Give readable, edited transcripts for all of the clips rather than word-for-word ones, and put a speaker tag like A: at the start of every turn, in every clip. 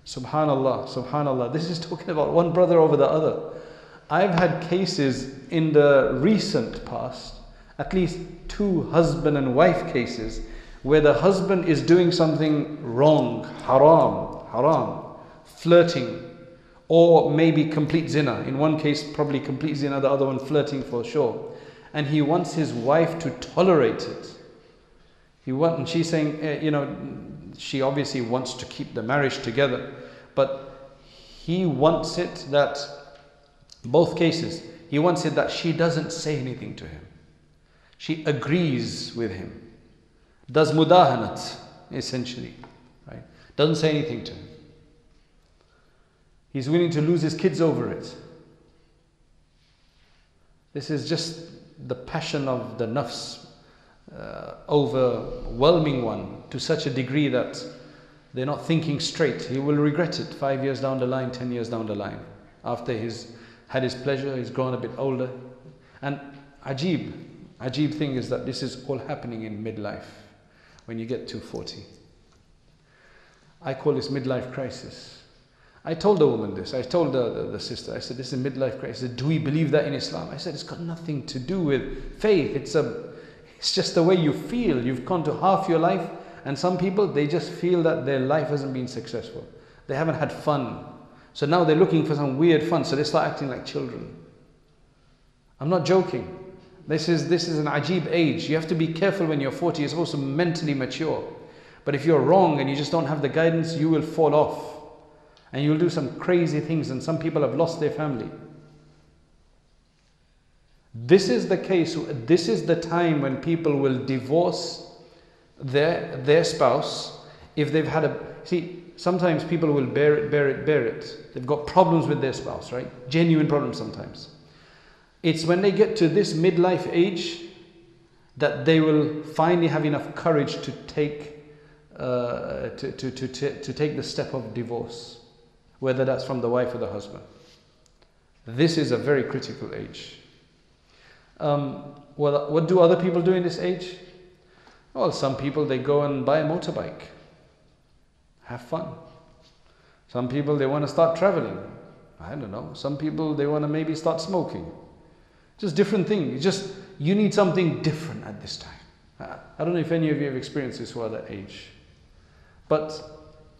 A: Subhanallah, subhanallah. This is talking about one brother over the other. I've had cases in the recent past, at least 2 husband and wife cases, where the husband is doing something wrong, haram, flirting, or maybe complete zina. In one case, probably complete zina, the other one flirting for sure. And he wants his wife to tolerate it. And she's saying, she obviously wants to keep the marriage together, but he wants it that, both cases, he wants it that she doesn't say anything to him. She agrees with him. Does mudahanat, essentially, right? Doesn't say anything to him. He's willing to lose his kids over it. This is just the passion of the nafs, overwhelming one to such a degree that they're not thinking straight. He will regret it 5 years down the line, 10 years down the line. After he's had his pleasure, he's grown a bit older. And ajib thing is that this is all happening in midlife, when you get to 40. I call this midlife crisis. I told the woman this, I told the sister, I said, this is midlife crisis. Do we believe that in Islam? I said, it's got nothing to do with faith. It's just the way you feel. You've gone to half your life, and some people, they just feel that their life hasn't been successful. They haven't had fun. So now they're looking for some weird fun, so they start acting like children. I'm not joking. This is an ajib age. You have to be careful when you're 40. You're supposed to mentally mature. But if you're wrong and you just don't have the guidance, you will fall off. And you'll do some crazy things, and some people have lost their family. This is the case. This is the time when people will divorce their spouse if they've had sometimes people will bear it. They've got problems with their spouse, right? Genuine problems sometimes. It's when they get to this midlife age that they will finally have enough courage to take the step of divorce, whether that's from the wife or the husband. This is a very critical age. What do other people do in this age? Well, some people, they go and buy a motorbike, have fun. Some people, they want to start traveling. I don't know. Some people, they want to maybe start smoking. Just different things. You need something different at this time. I don't know if any of you have experienced this who are that age. But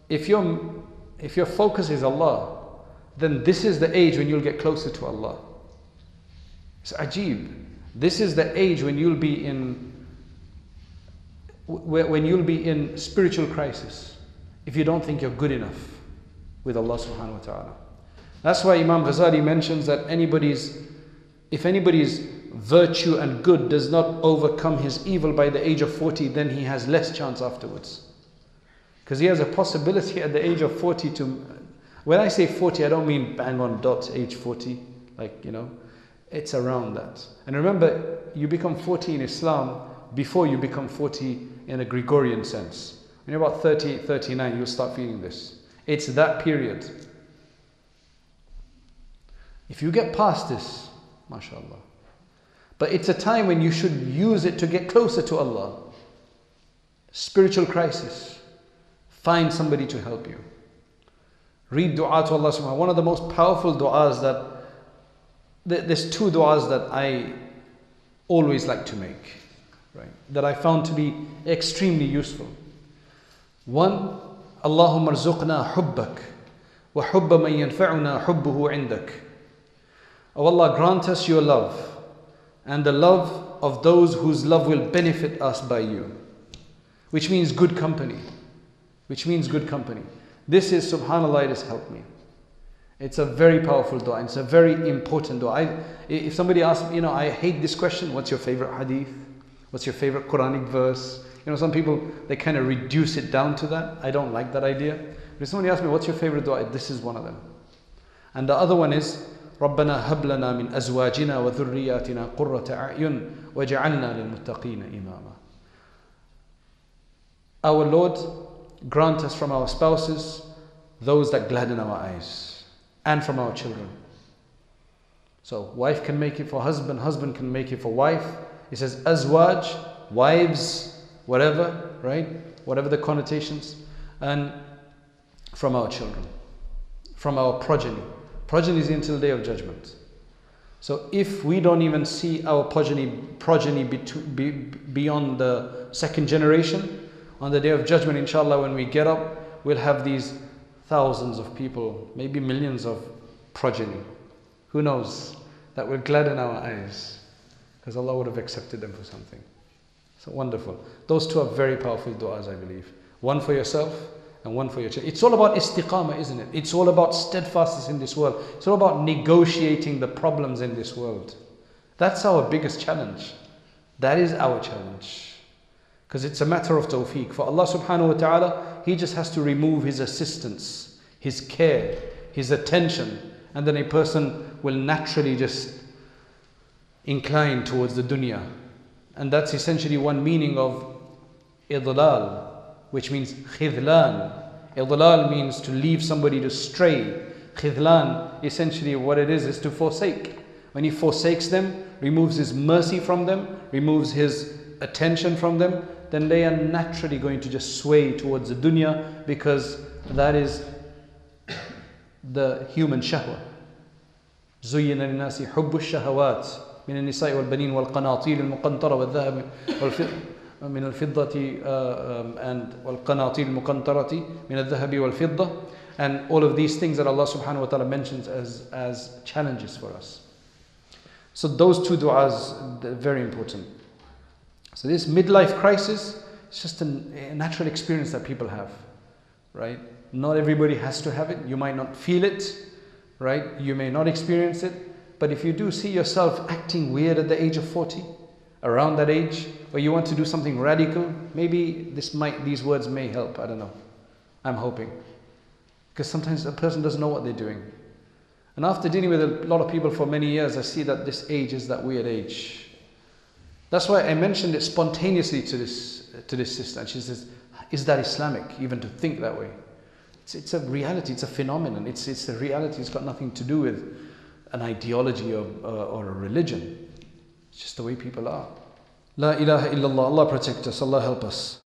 A: if your focus is Allah, then this is the age when you'll get closer to Allah. It's ajib. This is the age when you'll be in spiritual crisis, if you don't think you're good enough with Allah subhanahu wa ta'ala. That's why Imam Ghazali mentions that if anybody's virtue and good does not overcome his evil by the age of 40, then he has less chance afterwards. Because he has a possibility at the age of 40 to... When I say 40, I don't mean bang on dot age 40. It's around that. And remember, you become 40 in Islam before you become 40 in a Gregorian sense. When you're about 30, 39, you'll start feeling this. It's that period. If you get past this, mashallah. But it's a time when you should use it to get closer to Allah. Spiritual crisis. Find somebody to help you. Read dua to Allah subhanahu wa ta'ala. One of the most powerful du'as there's 2 du'as that I always like to make, right? That I found to be extremely useful. One, Allahumma arzuqna hubbak wa hubba man yanfa'una hubbuhu indak. Oh Allah, grant us your love and the love of those whose love will benefit us by you. Which means good company. This is, subhanAllah, it has helped me. It's a very powerful dua. It's a very important dua. If somebody asks me, I hate this question, what's your favorite hadith? What's your favorite Quranic verse? Some people, they kind of reduce it down to that. I don't like that idea. But if somebody asks me, what's your favorite dua? This is one of them. And the other one is, رَبَّنَا هَبْ لَنَا مِنْ أَزْوَاجِنَا وَذُرِّيَّاتِنَا قُرَّةَ أَعْيُنٍ وَجَعَلْنَا لِلْمُتَّقِينَ إِمَامًا. Our Lord, grant us from our spouses those that gladden our eyes, and from our children. So wife can make it for husband, husband can make it for wife. It says azwaj, wives, whatever, right? Whatever the connotations. And from our children, from our progeny. Progeny is until the day of judgment. So if we don't even see our progeny beyond the second generation, on the day of judgment, inshallah, when we get up, we'll have these thousands of people, maybe millions of progeny. Who knows? That will gladden our eyes, because Allah would have accepted them for something. So wonderful. Those two are very powerful du'as, I believe. One for yourself and one for your children. It's all about istiqamah, isn't it? It's all about steadfastness in this world. It's all about negotiating the problems in this world. That's our biggest challenge. That is our challenge. Because it's a matter of tawfiq. For Allah subhanahu wa ta'ala, He just has to remove His assistance, His care, His attention, and then a person will naturally just incline towards the dunya. And that's essentially one meaning of idlal, which means khidlan. Idlal means to leave somebody to stray. Khidlan, essentially what it is to forsake. When He forsakes them, removes His mercy from them, removes His attention from them, then they are naturally going to just sway towards the dunya, because that is the human shahwa. زُيِّنَ لِلنَّاسِ حُبُّ الشَّهَوَاتِ مِنَ النِّسَاءِ وَالْبَنِينَ وَالْقَنَاطِيرِ الْمُقَنطَرَةِ وَالذَّهَبِ من الفضة and والقناطير المقنطرة من الذهب والفضة, and all of these things that Allah subhanahu wa ta'ala mentions as challenges for us. So those two du'as, they're very important. So this midlife crisis is just a natural experience that people have, right? Not everybody has to have it. You might not feel it, right? You may not experience it, but if you do see yourself acting weird at the age of 40, around that age, or you want to do something radical, maybe these words may help. I don't know. I'm hoping. Because sometimes a person doesn't know what they're doing. And after dealing with a lot of people for many years, I see that this age is that weird age. That's why I mentioned it spontaneously to this sister. And she says, is that Islamic, even to think that way? It's a reality, it's a phenomenon. It's a reality, it's got nothing to do with an ideology or a religion. It's just the way people are. La ilaha illallah. Allah protect us. Allah help us.